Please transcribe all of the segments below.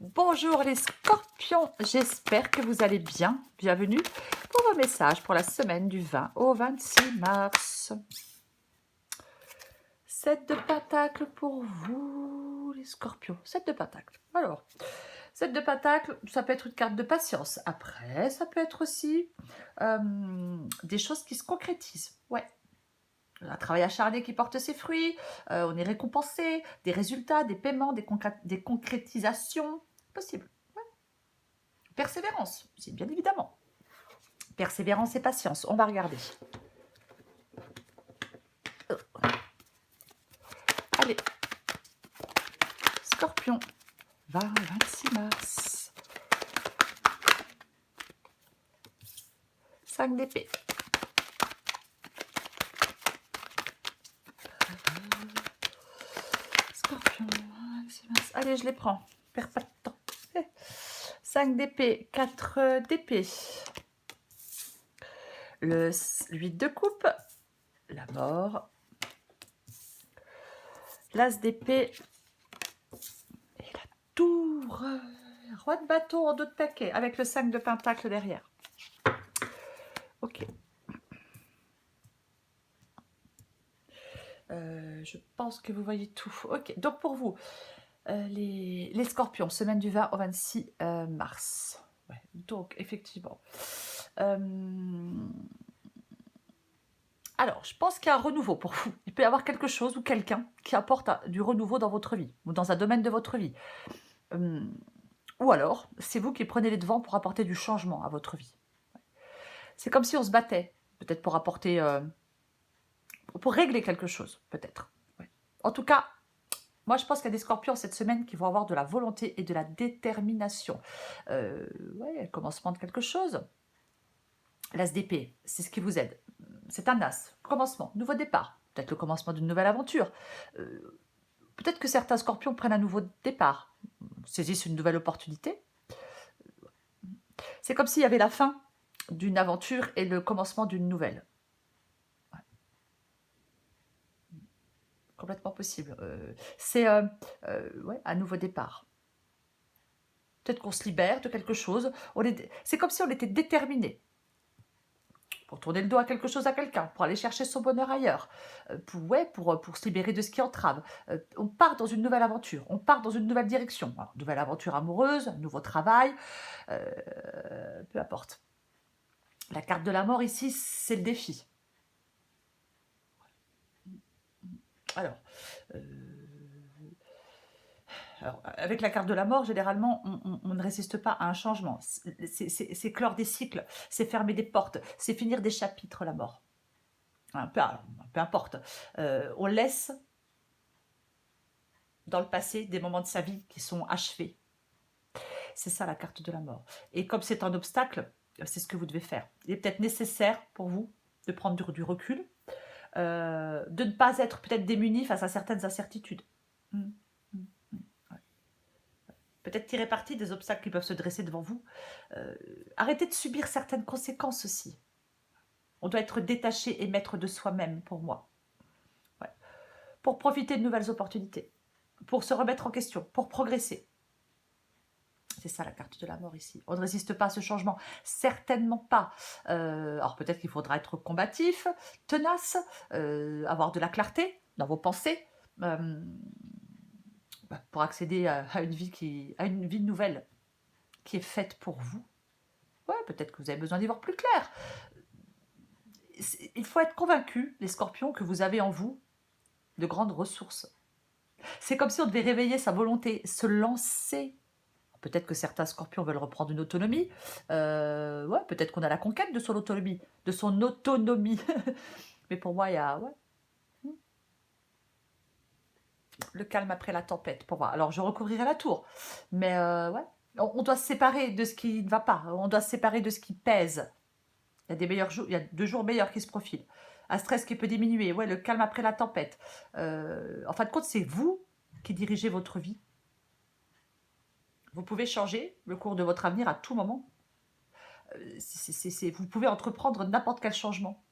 Bonjour les scorpions, j'espère que vous allez bien. Bienvenue pour vos messages pour la semaine du 20 au 26 mars. 7 de pentacles pour vous les scorpions. 7 de pentacles. Alors, 7 de pentacles, ça peut être une carte de patience. Après, ça peut être aussi des choses qui se concrétisent. Ouais. Un travail acharné qui porte ses fruits, on est récompensé, des résultats, des paiements, des concrétisations. Possible. Persévérance, c'est bien évidemment. Persévérance et patience, on va regarder. Allez, Scorpion, 26 mars. 5 d'épée. Scorpion, 26 mars. Allez, je les prends. Perds pas de temps. 5 d'épée, 4 d'épée. Le 8 de coupe. La mort. L'as d'épée. Et la tour. Roi de bâton en dos de paquet. Avec le 5 de pentacle derrière. Ok. Je pense que vous voyez tout. Ok, donc pour vous, les scorpions, semaine du 20 au 26 mars. Ouais, donc, effectivement. Alors, je pense qu'il y a un renouveau pour vous. Il peut y avoir quelque chose ou quelqu'un qui apporte du renouveau dans votre vie ou dans un domaine de votre vie. Ou alors, c'est vous qui prenez les devants pour apporter du changement à votre vie. C'est comme si on se battait, peut-être pour apporter... pour régler quelque chose, peut-être. Ouais. En tout cas, moi, je pense qu'il y a des scorpions cette semaine qui vont avoir de la volonté et de la détermination. Ouais, commencement de quelque chose. L'as d'épée, c'est ce qui vous aide. C'est un as, commencement, nouveau départ. Peut-être le commencement d'une nouvelle aventure. Peut-être que certains scorpions prennent un nouveau départ, saisissent une nouvelle opportunité. C'est comme s'il y avait la fin d'une aventure et le commencement d'une nouvelle. Ouais. Complètement possible. C'est ouais, un nouveau départ. Peut-être qu'on se libère de quelque chose. C'est comme si on était déterminé pour tourner le dos à quelque chose, à quelqu'un, pour aller chercher son bonheur ailleurs, pour se libérer de ce qui entrave. On part dans une nouvelle aventure, on part dans une nouvelle direction. Alors, nouvelle aventure amoureuse, nouveau travail, peu importe. La carte de la mort ici, c'est le défi. Alors, avec la carte de la mort, généralement, on ne résiste pas à un changement. C'est clore des cycles, c'est fermer des portes, c'est finir des chapitres, la mort. Peu importe. On laisse dans le passé des moments de sa vie qui sont achevés. C'est ça la carte de la mort. Et comme c'est un obstacle, c'est ce que vous devez faire. Il est peut-être nécessaire pour vous de prendre du recul, de ne pas être peut-être démuni face à certaines incertitudes. Ouais. Peut-être tirer parti des obstacles qui peuvent se dresser devant vous. Arrêtez de subir certaines conséquences aussi. On doit être détaché et maître de soi-même, pour moi. Ouais. Pour profiter de nouvelles opportunités, pour se remettre en question, pour progresser. C'est ça la carte de la mort ici. On ne résiste pas à ce changement. Certainement pas. Alors peut-être qu'il faudra être combatif, tenace, avoir de la clarté dans vos pensées pour accéder à une vie nouvelle qui est faite pour vous. Ouais, peut-être que vous avez besoin d'y voir plus clair. Il faut être convaincu, les scorpions, que vous avez en vous de grandes ressources. C'est comme si on devait réveiller sa volonté, se lancer. Peut-être que certains scorpions veulent reprendre une autonomie. Ouais, peut-être qu'on a la conquête de son autonomie. Mais pour moi, il y a le calme après la tempête. Pour moi. Alors, je recouvrirai la tour. Mais ouais, on doit se séparer de ce qui ne va pas. On doit se séparer de ce qui pèse. Il y a des meilleurs jours, il y a 2 jours meilleurs qui se profilent. Un stress qui peut diminuer. Ouais, le calme après la tempête. En fin de compte, c'est vous qui dirigez votre vie. Vous pouvez changer le cours de votre avenir à tout moment. Vous pouvez entreprendre n'importe quel changement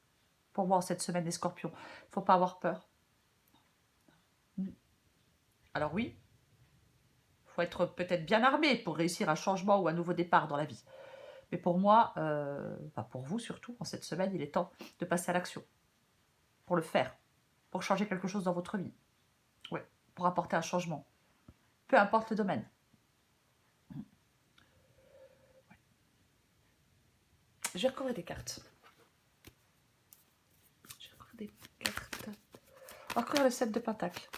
pour moi en cette semaine des scorpions. Il ne faut pas avoir peur. Alors oui, il faut être peut-être bien armé pour réussir un changement ou un nouveau départ dans la vie. Mais pour moi, pour vous surtout, en cette semaine, il est temps de passer à l'action. Pour le faire. Pour changer quelque chose dans votre vie. Ouais, pour apporter un changement. Peu importe le domaine. Je vais recorrer des cartes. Je vais recorrer des cartes. Encore le 7 de Pentacle.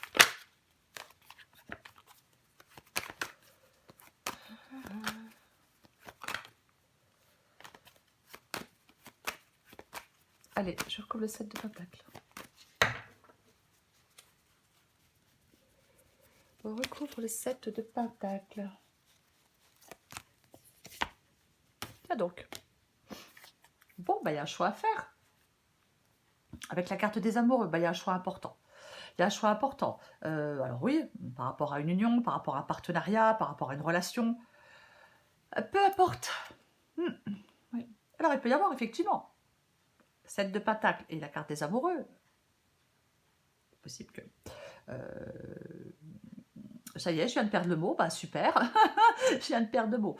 Allez, je recouvre le 7 de Pentacle. On recouvre le 7 de Pentacle. Ah donc. Bon, il y a un choix à faire. Avec la carte des amoureux, il y a un choix important. Il y a un choix important. Alors oui, par rapport à une union, par rapport à un partenariat, par rapport à une relation. Peu importe. Oui. Alors il peut y avoir effectivement 7 de Pentacle et la carte des amoureux. C'est possible que... ça y est, je viens de perdre le mot, super. Je viens de perdre le mot.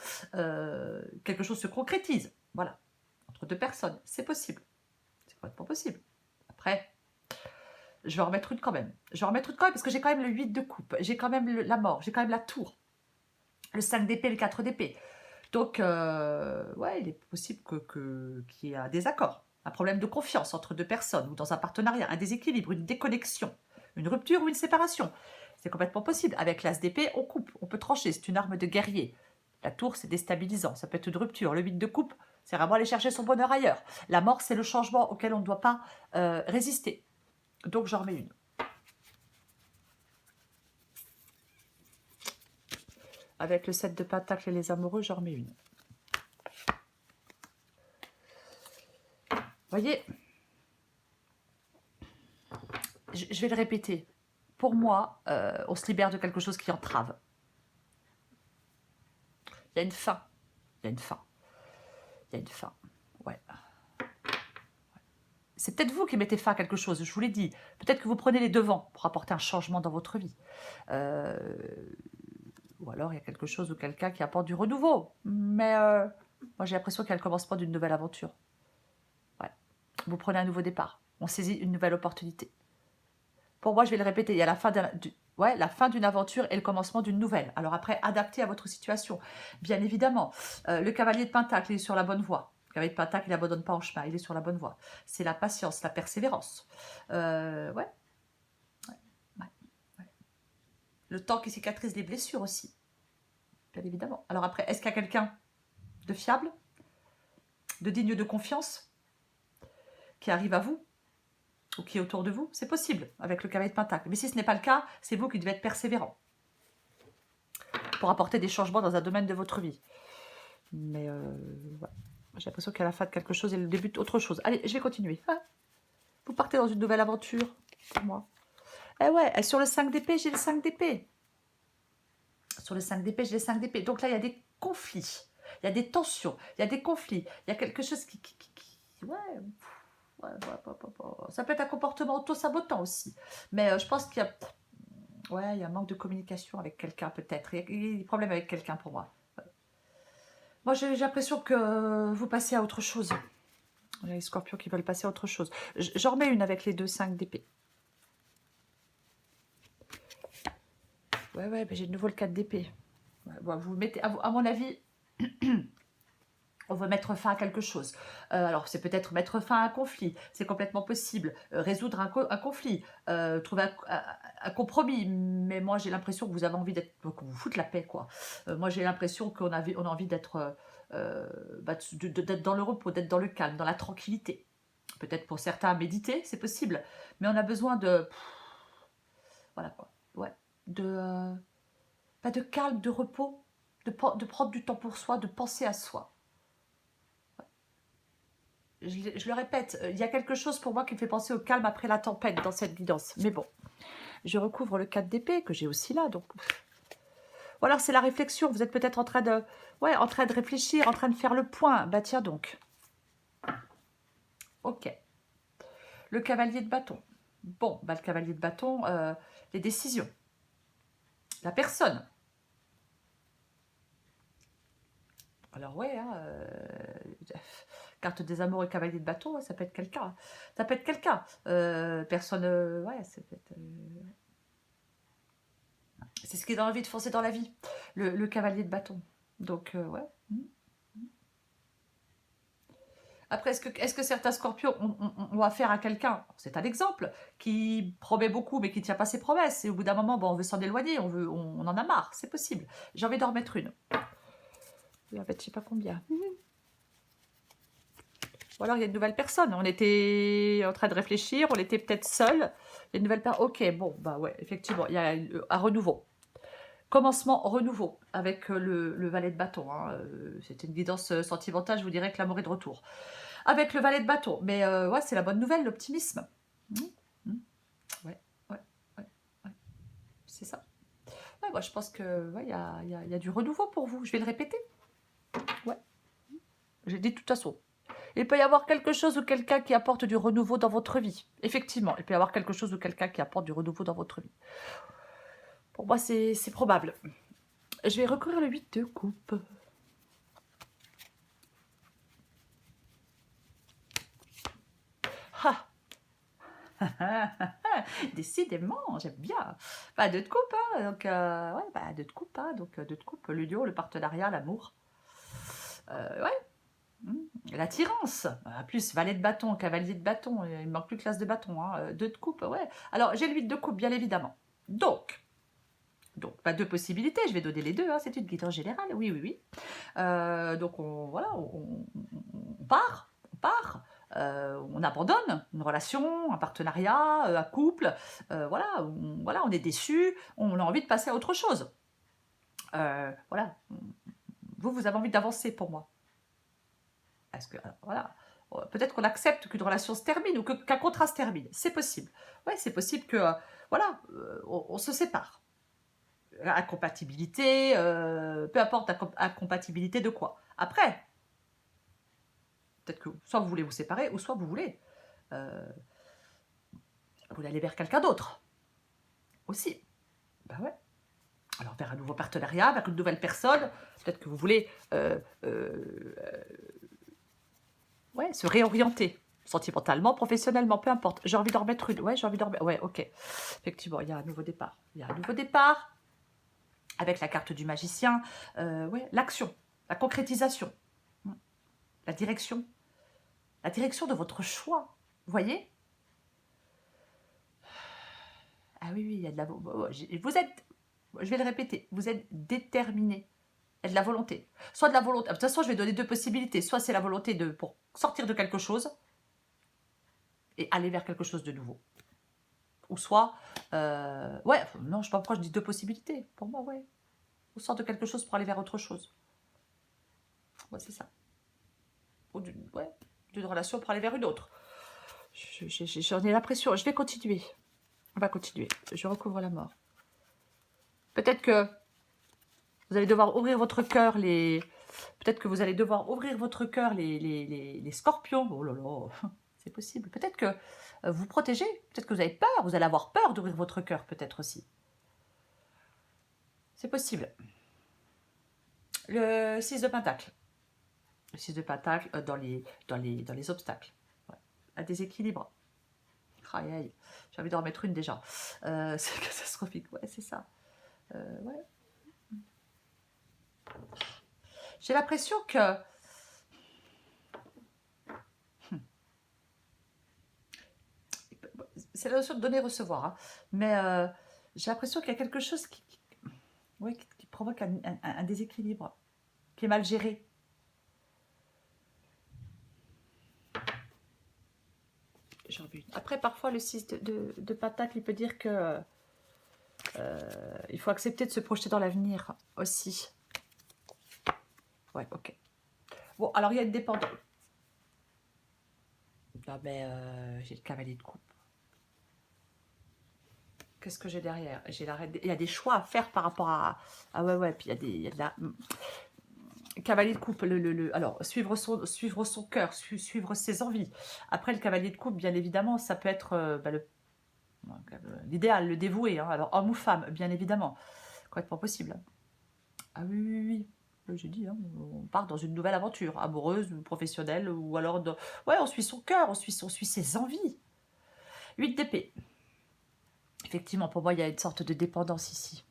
Quelque chose se concrétise. Voilà. Entre deux personnes, c'est possible. C'est complètement possible. Après, je vais en remettre une quand même. Je vais en remettre une quand même parce que j'ai quand même le 8 de coupe. J'ai quand même la mort. J'ai quand même la tour. Le 5 d'épée, le 4 d'épée. Donc, ouais, il est possible qu'il y ait un désaccord. Un problème de confiance entre deux personnes ou dans un partenariat. Un déséquilibre, une déconnexion. Une rupture ou une séparation. C'est complètement possible. Avec l'as d'épée, on coupe. On peut trancher. C'est une arme de guerrier. La tour, c'est déstabilisant. Ça peut être une rupture. Le 8 de coupe, c'est vraiment aller chercher son bonheur ailleurs. La mort, c'est le changement auquel on ne doit pas résister. Donc, j'en remets une. Avec le 7 de Pentacle et les amoureux, j'en remets une. Voyez, je vais le répéter. Pour moi, on se libère de quelque chose qui entrave. Il y a une fin. Il y a une fin. Il y a une fin. Ouais. C'est peut-être vous qui mettez fin à quelque chose, je vous l'ai dit. Peut-être que vous prenez les devants pour apporter un changement dans votre vie. Ou alors il y a quelque chose ou quelqu'un qui apporte du renouveau. Mais moi j'ai l'impression qu'il y a le commencement d'une nouvelle aventure. Ouais. Vous prenez un nouveau départ. On saisit une nouvelle opportunité. Pour moi, je vais le répéter, il y a la fin d'une aventure et le commencement d'une nouvelle. Alors après, adapté à votre situation, bien évidemment. Le cavalier de Pentacle, il est sur la bonne voie. Le cavalier de Pentacle, il n'abandonne pas en chemin, il est sur la bonne voie. C'est la patience, la persévérance. Ouais. Le temps qui cicatrise les blessures aussi, bien évidemment. Alors après, est-ce qu'il y a quelqu'un de fiable, de digne de confiance, qui arrive à vous ou qui est autour de vous? C'est possible avec le cavalier de Pentacle. Mais si ce n'est pas le cas, c'est vous qui devez être persévérant pour apporter des changements dans un domaine de votre vie. Mais ouais. J'ai l'impression qu'à la fin de quelque chose et le début d'autre chose. Allez, je vais continuer. Ah, vous partez dans une nouvelle aventure pour moi. Eh ouais, sur le 5 d'épée, j'ai le 5 d'épée. Sur le 5 d'épée, j'ai le 5 d'épée. Donc là, il y a des conflits. Il y a des tensions. Il y a des conflits. Il y a quelque chose qui ouais. Ça peut être un comportement auto-sabotant aussi. Mais je pense qu'il y a... Ouais, il y a un manque de communication avec quelqu'un peut-être. Il y a des problèmes avec quelqu'un pour moi. Moi, j'ai l'impression que vous passez à autre chose. Il y a les scorpions qui veulent passer à autre chose. J'en remets une avec les deux 5 d'épée. Ouais, mais j'ai de nouveau le 4 d'épée. Ouais, vous mettez, à mon avis... On veut mettre fin à quelque chose. Alors, c'est peut-être mettre fin à un conflit. C'est complètement possible. Résoudre un conflit. Trouver un compromis. Mais moi, j'ai l'impression que vous avez envie d'être... qu'on vous foute la paix, quoi. Moi, j'ai l'impression qu'on a envie d'être d'être dans le repos, d'être dans le calme, dans la tranquillité. Peut-être pour certains, méditer, c'est possible. Mais on a besoin de... Voilà, quoi. Ouais. De calme, de repos. De prendre du temps pour soi, de penser à soi. Je le répète, il y a quelque chose pour moi qui me fait penser au calme après la tempête dans cette guidance. Mais bon, je recouvre le 4 d'épée que j'ai aussi là. Donc, ou alors c'est la réflexion. Vous êtes peut-être en train de réfléchir, en train de faire le point. Bah tiens donc. Ok. Le cavalier de bâton. Bon, le cavalier de bâton, les décisions. La personne Alors ouais, hein, carte des amours et cavalier de bâton, ouais, ça peut être quelqu'un. Ça peut être quelqu'un. Personne, ouais, ça peut être, c'est ce qui donne envie de foncer dans la vie, le cavalier de bâton. Donc ouais. Après, est-ce que certains scorpions ont affaire à quelqu'un, c'est un exemple, qui promet beaucoup mais qui ne tient pas ses promesses, et au bout d'un moment, bon, on veut s'en éloigner, on en a marre, c'est possible. J'ai envie d'en remettre une. Je vais en mettre je sais pas combien. Ou alors il y a une nouvelle personne. On était en train de réfléchir, on était peut-être seul. Il y a une nouvelle personne. Ok, bon, bah ouais, effectivement, il y a un renouveau. Commencement, renouveau, avec le valet de bâton. Hein. C'était une guidance sentimentale, je vous dirais que l'amour est de retour. Avec le valet de bâton. Mais ouais, c'est la bonne nouvelle, l'optimisme. Mmh. Ouais, ouais, ouais, ouais. C'est ça. Ouais, moi, je pense que ouais, y a du renouveau pour vous. Je vais le répéter. Ouais, j'ai dit de toute façon. Il peut y avoir quelque chose ou quelqu'un qui apporte du renouveau dans votre vie. Effectivement, il peut y avoir quelque chose ou quelqu'un qui apporte du renouveau dans votre vie. Pour moi, c'est probable. Je vais recourir le 8 de coupe. Ah. Décidément, j'aime bien. Bah, 2 de coupe, hein. Donc, ouais, bah, 2 de coupe, hein. Donc, 2 de coupe, l'union, le partenariat, l'amour. Ouais. L'attirance, plus valet de bâton, cavalier de bâton, il ne manque plus que l'as de bâton, hein. 2 de coupe, ouais. Alors, j'ai le 8 de coupe, bien évidemment. Donc, pas deux possibilités, je vais donner les deux, hein, c'est une guidance générale, oui, oui, oui. Donc, voilà, on part, on abandonne une relation, un partenariat, un couple, voilà, on est déçu, on a envie de passer à autre chose. Voilà, vous avez envie d'avancer pour moi. Parce que, alors, voilà, peut-être qu'on accepte qu'une relation se termine ou qu'un contrat se termine, c'est possible. Ouais, c'est possible que, voilà, on se sépare. Incompatibilité, peu importe, incompatibilité de quoi. Après, peut-être que soit vous voulez vous séparer, ou soit euh, vous voulez aller vers quelqu'un d'autre aussi. Ben ouais. Alors vers un nouveau partenariat, vers une nouvelle personne, peut-être que vous voulez ouais, se réorienter sentimentalement, professionnellement, peu importe. J'ai envie d'en remettre une. Ouais, j'ai envie d'en remettre. Ouais, ok. Effectivement, il y a un nouveau départ. Il y a un nouveau départ avec la carte du magicien. Ouais, l'action, la concrétisation, la direction de votre choix. Vous voyez? Ah oui, oui, il y a de la... Vous êtes, je vais le répéter, vous êtes déterminé. Il y a de la volonté. Soit de la volonté... De toute façon, je vais donner deux possibilités. Soit c'est la volonté pour sortir de quelque chose et aller vers quelque chose de nouveau. Ou soit... ouais, non, je ne sais pas pourquoi je dis deux possibilités. Pour moi, ouais. On sort de quelque chose pour aller vers autre chose. Ouais, c'est ça. Ou d'une relation pour aller vers une autre. J'en ai l'impression. Je vais continuer. On va continuer. Je recouvre la mort. Peut-être que vous allez devoir ouvrir votre cœur, peut-être que vous allez devoir ouvrir votre cœur, les scorpions. Oh là là, c'est possible. Peut-être que vous protégez, peut-être que vous avez peur, vous allez avoir peur d'ouvrir votre cœur, peut-être aussi. C'est possible. Le 6 de Pentacle. Le 6 de Pentacle dans les obstacles. Ouais. Un déséquilibre. Aïe, aïe. J'ai envie d'en remettre une déjà. C'est catastrophique, ouais, c'est ça. Ouais. J'ai l'impression que... C'est la notion de donner-recevoir, hein. Mais j'ai l'impression qu'il y a quelque chose qui provoque un déséquilibre, qui est mal géré. Après, parfois, le 6 de Pentacle, il peut dire que il faut accepter de se projeter dans l'avenir aussi. Ouais, ok. Bon, alors il y a une dépendance. Non, mais j'ai le cavalier de coupe. Qu'est-ce que j'ai derrière? Il y a des choix à faire par rapport à... Ah ouais, puis il y a de la... Cavalier de coupe, alors suivre son cœur, suivre ses envies. Après, le cavalier de coupe, bien évidemment, ça peut être l'idéal, le dévoué. Hein. Alors, homme ou femme, bien évidemment. Complètement possible. Ah oui, oui, oui. J'ai dit, hein, on part dans une nouvelle aventure, amoureuse, ou professionnelle, ou alors... Ouais, on suit son cœur, on suit ses envies. 8 d'épée. Effectivement, pour moi, il y a une sorte de dépendance ici.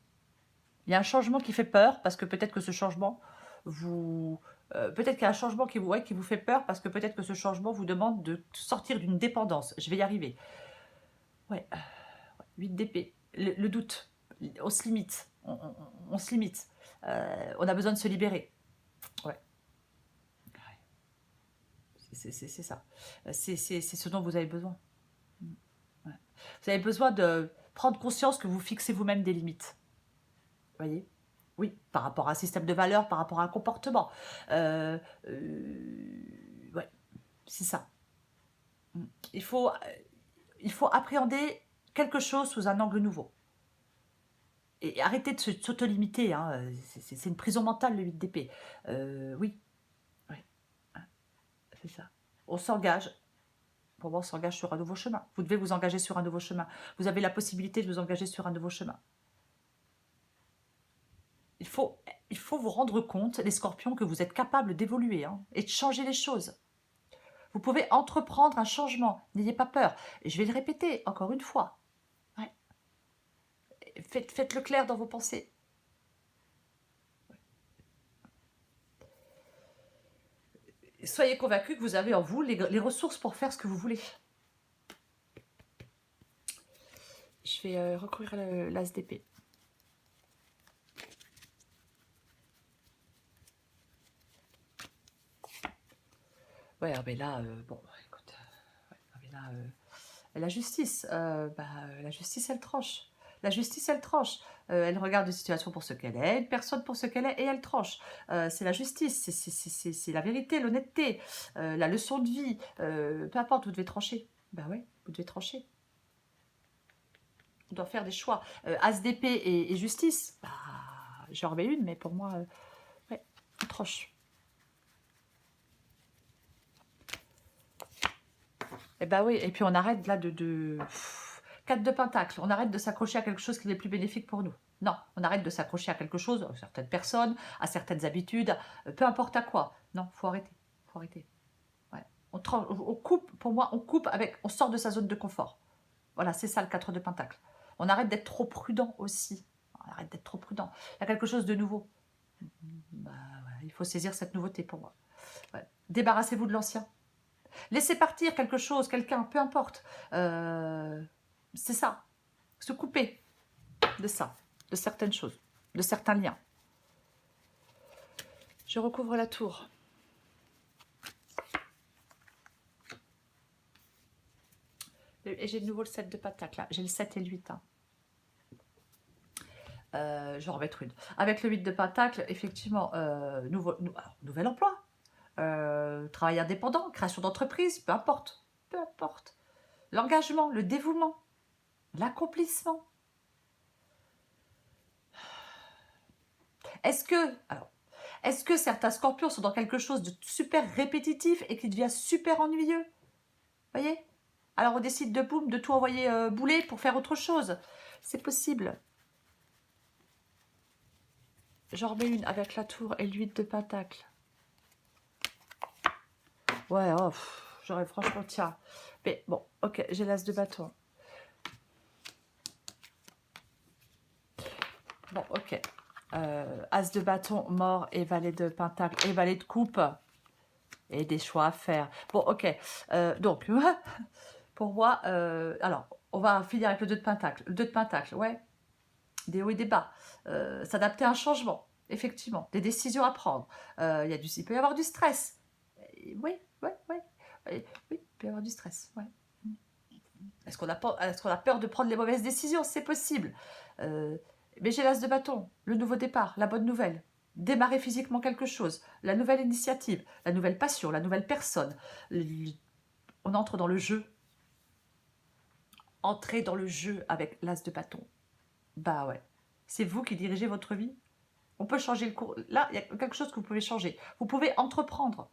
Il y a un changement qui fait peur, parce que peut-être que ce changement vous... peut-être qu'il y a un changement qui qui vous fait peur, parce que peut-être que ce changement vous demande de sortir d'une dépendance. Je vais y arriver. Ouais, 8 d'épée. Le doute. On se limite. On se limite. On a besoin de se libérer. Ouais. C'est ça. C'est ce dont vous avez besoin. Ouais. Vous avez besoin de prendre conscience que vous fixez vous-même des limites. Vous voyez? Oui, par rapport à un système de valeurs, par rapport à un comportement. Ouais, c'est ça. Il faut, il faut appréhender quelque chose sous un angle nouveau. Et arrêter de s'auto-limiter. Hein. C'est une prison mentale, le 8 d'épée. Oui, oui, c'est ça. On s'engage. Pour moi, on s'engage sur un nouveau chemin. Vous devez vous engager sur un nouveau chemin. Vous avez la possibilité de vous engager sur un nouveau chemin. Il faut vous rendre compte, les scorpions, que vous êtes capable d'évoluer et de changer les choses. Vous pouvez entreprendre un changement. N'ayez pas peur. Et je vais le répéter encore une fois. Ouais. Faites le clair dans vos pensées. Soyez convaincus que vous avez en vous les ressources pour faire ce que vous voulez. Je vais recourir à l'as d'épée. Ouais, mais là, bon, écoute, mais là, la justice, la justice, elle tranche. La justice, elle tranche. Elle regarde une situation pour ce qu'elle est, une personne pour ce qu'elle est, et elle tranche. C'est la justice, c'est la vérité, l'honnêteté, la leçon de vie. Peu importe, vous devez trancher. Ben ouais, vous devez trancher. On doit faire des choix. As d'épée et justice, bah, j'en remets une, mais pour moi, ouais, on tranche. Et bah oui, et puis on arrête là de... 4 de pentacle, on arrête de s'accrocher à quelque chose qui n'est plus bénéfique pour nous. Non, on arrête de s'accrocher à quelque chose, à certaines personnes, à certaines habitudes, peu importe à quoi. Non, faut arrêter, faut arrêter. Ouais. On coupe, pour moi, on coupe avec, on sort de sa zone de confort. Voilà, c'est ça le 4 de pentacle. On arrête d'être trop prudent aussi. On arrête d'être trop prudent. Il y a quelque chose de nouveau. Bah, ouais, il faut saisir cette nouveauté pour moi. Ouais. Débarrassez-vous de l'ancien. Laissez partir quelque chose, quelqu'un, peu importe. C'est ça. Se couper de ça, de certaines choses, de certains liens. Je recouvre la tour. Et j'ai de nouveau le 7 de pentacle. Là. J'ai le 7 et le 8. Hein. Je vais en remettre une. Avec le 8 de pentacle, effectivement, nouvel emploi. Travail indépendant, création d'entreprise, peu importe. Peu importe. L'engagement, le dévouement, l'accomplissement. Est-ce que certains scorpions sont dans quelque chose de super répétitif et qui devient super ennuyeux? Voyez? Alors on décide de boum, de tout envoyer bouler pour faire autre chose. C'est possible. J'en remets une avec la tour et l'huile de pentacle. Ouais, oh, j'aurais franchement, tiens. Mais bon, ok, j'ai l'as de bâton. Bon, ok. As de bâton, mort et valet de pentacle et valet de coupe. Et des choix à faire. Bon, ok. Donc, pour moi, alors, on va finir avec le 2 de pentacle. Le 2 de pentacle, ouais. Des hauts et des bas. S'adapter à un changement, effectivement. Des décisions à prendre. Il peut y avoir du stress. Oui, oui, oui. Oui, il peut y avoir du stress, ouais. Est-ce qu'on a peur de prendre les mauvaises décisions? C'est possible. Mais j'ai l'as de bâton, le nouveau départ, la bonne nouvelle. Démarrer physiquement quelque chose, la nouvelle initiative, la nouvelle passion, la nouvelle personne. On entre dans le jeu. Entrez dans le jeu avec l'as de bâton. Bah ouais. C'est vous qui dirigez votre vie. On peut changer le cours. Là, il y a quelque chose que vous pouvez changer. Vous pouvez entreprendre.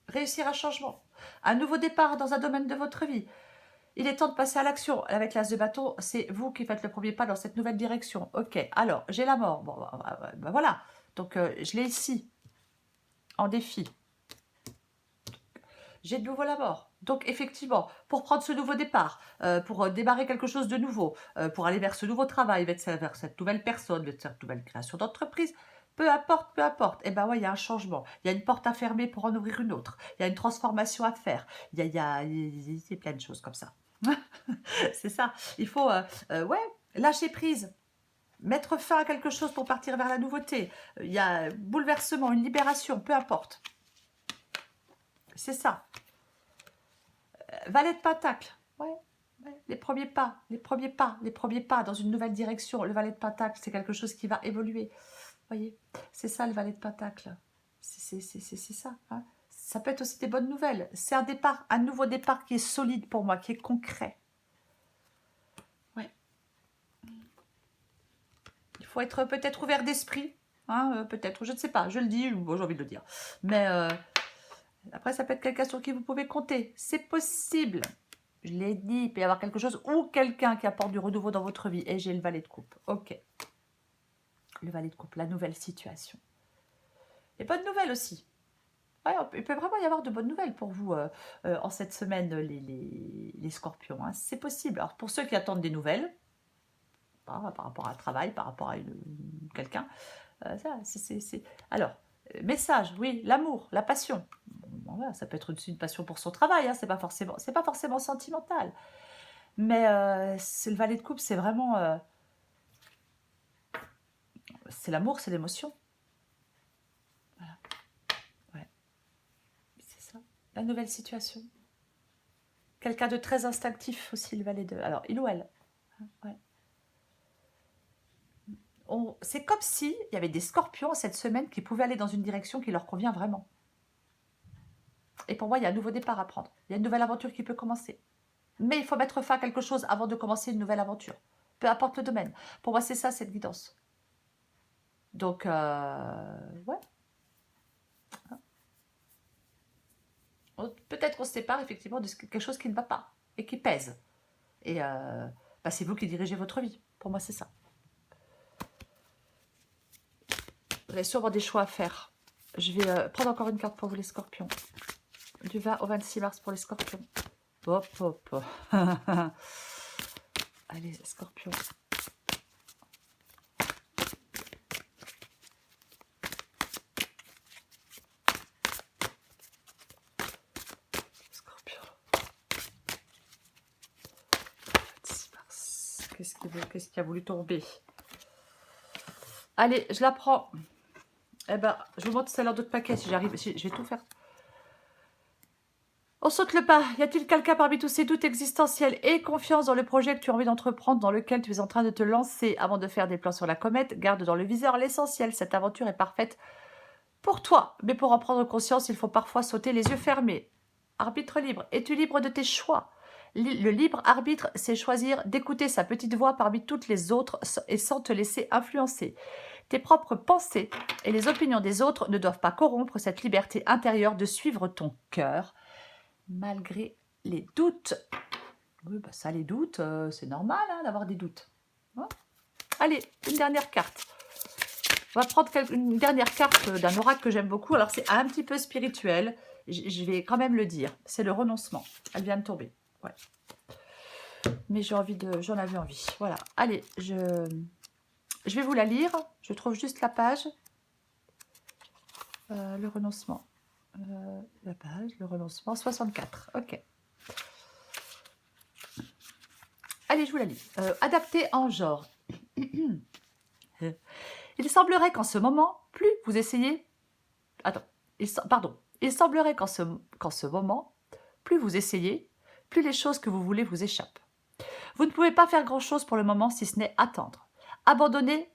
Réussir un changement. Un nouveau départ dans un domaine de votre vie. Il est temps de passer à l'action. Avec l'as de bâton, c'est vous qui faites le premier pas dans cette nouvelle direction. Ok, alors, j'ai la mort. Bon, bah, voilà. Donc, je l'ai ici, en défi. J'ai de nouveau la mort. Donc, effectivement, pour prendre ce nouveau départ, pour démarrer quelque chose de nouveau, pour aller vers ce nouveau travail, vers cette nouvelle personne, vers cette nouvelle création d'entreprise, peu importe. Eh ben ouais, il y a un changement. Il y a une porte à fermer pour en ouvrir une autre. Il y a une transformation à faire. Il y a plein de choses comme ça. C'est ça. Il faut, ouais, lâcher prise. Mettre fin à quelque chose pour partir vers la nouveauté. Il y a bouleversement, une libération, peu importe. C'est ça. Valet de Pentacle. Ouais, les premiers pas dans une nouvelle direction. Le Valet de Pentacle, c'est quelque chose qui va évoluer. Vous voyez, c'est ça le Valet de Pentacle. C'est ça. Hein. Ça peut être aussi des bonnes nouvelles. C'est un départ, un nouveau départ qui est solide pour moi, qui est concret. Ouais. Il faut être peut-être ouvert d'esprit. Hein, peut-être, je ne sais pas, je le dis, bon, j'ai envie de le dire. Mais après, ça peut être quelqu'un sur qui vous pouvez compter. C'est possible. Je l'ai dit, il peut y avoir quelque chose ou quelqu'un qui apporte du renouveau dans votre vie. Et j'ai le valet de coupe. Ok. Le valet de coupe, la nouvelle situation. Et bonnes nouvelles aussi. Ouais, il peut vraiment y avoir de bonnes nouvelles pour vous en cette semaine, les scorpions. Hein. C'est possible. Alors, pour ceux qui attendent des nouvelles, par rapport à un travail, par rapport à quelqu'un, alors, message, oui, l'amour, la passion. Bon, voilà, ça peut être une passion pour son travail, hein, c'est pas forcément sentimental. Mais c'est le valet de coupe, c'est vraiment... c'est l'amour, c'est l'émotion. Voilà. Ouais. C'est ça. La nouvelle situation. Quelqu'un de très instinctif aussi, le valet de... Alors, il ou elle. Ouais. C'est comme si il y avait des scorpions cette semaine qui pouvaient aller dans une direction qui leur convient vraiment. Et pour moi, il y a un nouveau départ à prendre. Il y a une nouvelle aventure qui peut commencer. Mais il faut mettre fin à quelque chose avant de commencer une nouvelle aventure. Peu importe le domaine. Pour moi, c'est ça, cette guidance. Donc, ouais. Peut-être qu'on se sépare effectivement de quelque chose qui ne va pas et qui pèse. Et c'est vous qui dirigez votre vie. Pour moi, c'est ça. Vous avez sûrement des choix à faire. Je vais prendre encore une carte pour vous, les scorpions. Du 20 au 26 mars pour les scorpions. Hop, hop. Allez, scorpions. Scorpion. 26 mars. Qu'est-ce qui a voulu tomber? Allez, je la prends. Eh ben, je vous montre celle-là d'autres paquets si j'arrive. Je vais tout faire. On saute le pas. Y a-t-il quelqu'un parmi tous ces doutes existentiels et confiance dans le projet que tu as envie d'entreprendre, dans lequel tu es en train de te lancer? Avant de faire des plans sur la comète, garde dans le viseur l'essentiel. Cette aventure est parfaite pour toi. Mais pour en prendre conscience, il faut parfois sauter les yeux fermés. Arbitre libre. Es-tu libre de tes choix? Le libre arbitre, c'est choisir d'écouter sa petite voix parmi toutes les autres et sans te laisser influencer. Tes propres pensées et les opinions des autres ne doivent pas corrompre cette liberté intérieure de suivre ton cœur, malgré les doutes. Oui, bah ça, les doutes, c'est normal hein, d'avoir des doutes. Hein. Allez, une dernière carte. On va prendre une dernière carte d'un oracle que j'aime beaucoup. Alors, c'est un petit peu spirituel. Je vais quand même le dire. C'est le renoncement. Elle vient de tomber. Ouais. Mais j'en avais envie. Voilà. Allez, je vais vous la lire. Je trouve juste la page. Le renoncement. La page, le renoncement. 64. Ok. Allez, je vous la lis. Adapté en genre. Il semblerait qu'en ce moment, plus vous essayez... Attends. Il semblerait qu'en ce moment, plus vous essayez, plus les choses que vous voulez vous échappent. Vous ne pouvez pas faire grand-chose pour le moment si ce n'est attendre. Abandonnez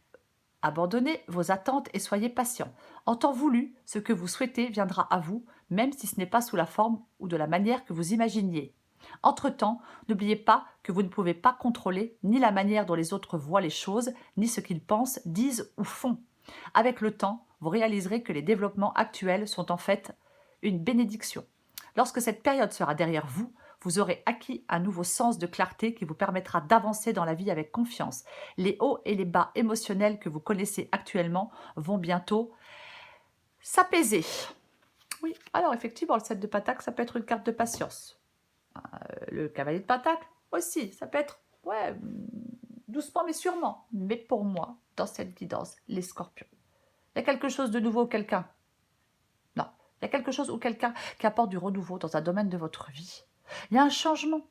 vos attentes et soyez patient. En temps voulu, ce que vous souhaitez viendra à vous, même si ce n'est pas sous la forme ou de la manière que vous imaginiez. Entre-temps, n'oubliez pas que vous ne pouvez pas contrôler ni la manière dont les autres voient les choses, ni ce qu'ils pensent, disent ou font. Avec le temps, vous réaliserez que les développements actuels sont en fait une bénédiction. Lorsque cette période sera derrière vous, Vous aurez acquis un nouveau sens de clarté qui vous permettra d'avancer dans la vie avec confiance. Les hauts et les bas émotionnels que vous connaissez actuellement vont bientôt s'apaiser. Oui, alors effectivement, le 7 de Pentacle, ça peut être une carte de patience. Le cavalier de Pentacle aussi, ça peut être, ouais, doucement mais sûrement. Mais pour moi, dans cette guidance, les scorpions, il y a quelque chose de nouveau, quelqu'un. Non, il y a quelque chose ou quelqu'un qui apporte du renouveau dans un domaine de votre vie. Il y a un changement.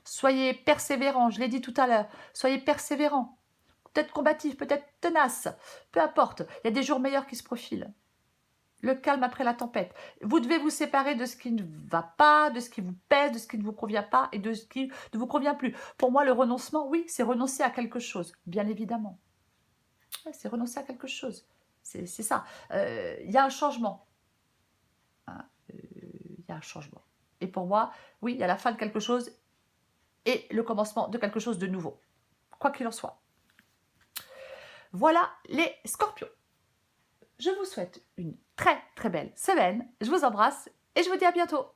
Soyez persévérants, je l'ai dit tout à l'heure, soyez persévérants. Peut-être combatif, peut-être tenace, peu importe. Il y a des jours meilleurs qui se profilent. Le calme après la tempête. Vous devez vous séparer de ce qui ne va pas, de ce qui vous pèse, de ce qui ne vous convient pas et de ce qui ne vous convient plus. Pour moi, le renoncement, oui, c'est renoncer à quelque chose, bien évidemment. Ouais, c'est renoncer à quelque chose. C'est ça. Il y a un changement. Hein, il y a un changement. Et pour moi, oui, il y a la fin de quelque chose et le commencement de quelque chose de nouveau. Quoi qu'il en soit. Voilà les scorpions. Je vous souhaite une très très belle semaine. Je vous embrasse et je vous dis à bientôt.